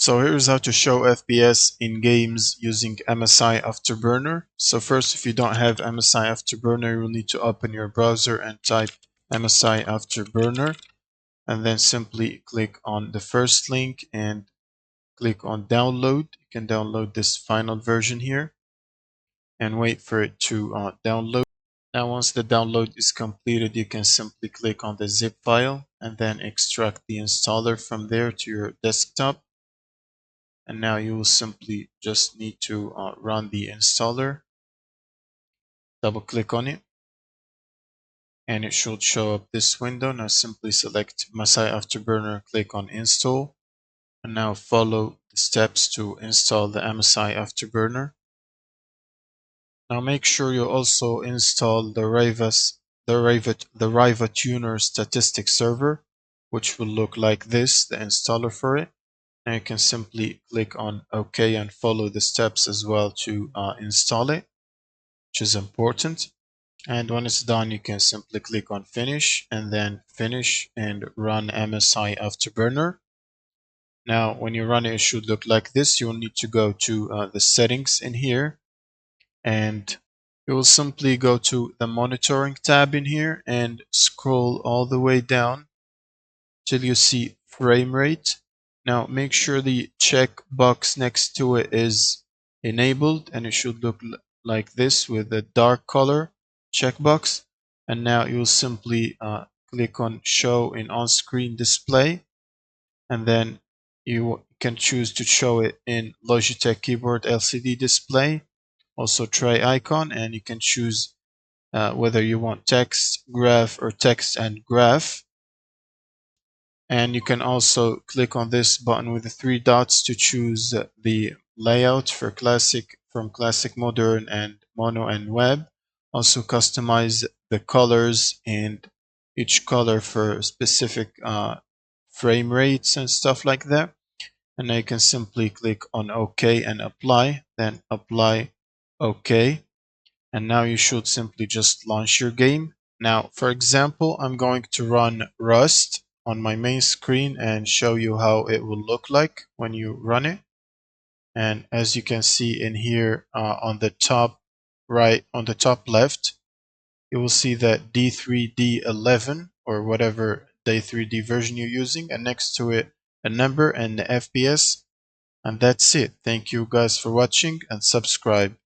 So here's how to show FPS in games using MSI Afterburner. So first, if you don't have MSI Afterburner, you will need to open your browser and type MSI Afterburner, and then simply click on the first link and click on download. You can download this final version here and wait for it to download. Now once the download is completed, you can simply click on the zip file and then extract the installer from there to your desktop. And now you will simply just need to run the installer. Double click on it and it should show up this window. Now simply select MSI Afterburner, click on install, and now follow the steps to install the MSI Afterburner. Now make sure you also install the RivaTuner statistic server, which will look like this, the installer for it. And you can simply click on OK and follow the steps as well to install it, which is important. And when it's done, you can simply click on finish and then finish and run MSI Afterburner. Now when you run it, it should look like this. You will need to go to the settings in here, and you will simply go to the monitoring tab in here and scroll all the way down till you see frame rate. Now make sure the check box next to it is enabled, and it should look like this with a dark color checkbox. And now you'll simply click on show in on-screen display, and then you can choose to show it in Logitech keyboard LCD display, also try icon, and you can choose whether you want text, graph, or text and graph. And you can also click on this button with the three dots to choose the layout for classic, from classic, modern, and mono and web. Also customize the colors and each color for specific frame rates and stuff like that. And now you can simply click on OK and apply, then apply OK. And now you should simply just launch your game. Now, for example, I'm going to run Rust on my main screen and show you how it will look like when you run it. And as you can see in here on the top right, on the top left, you will see that D3D11 or whatever D3D version you're using, and next to it a number and the FPS. And that's it. Thank you guys for watching, and subscribe.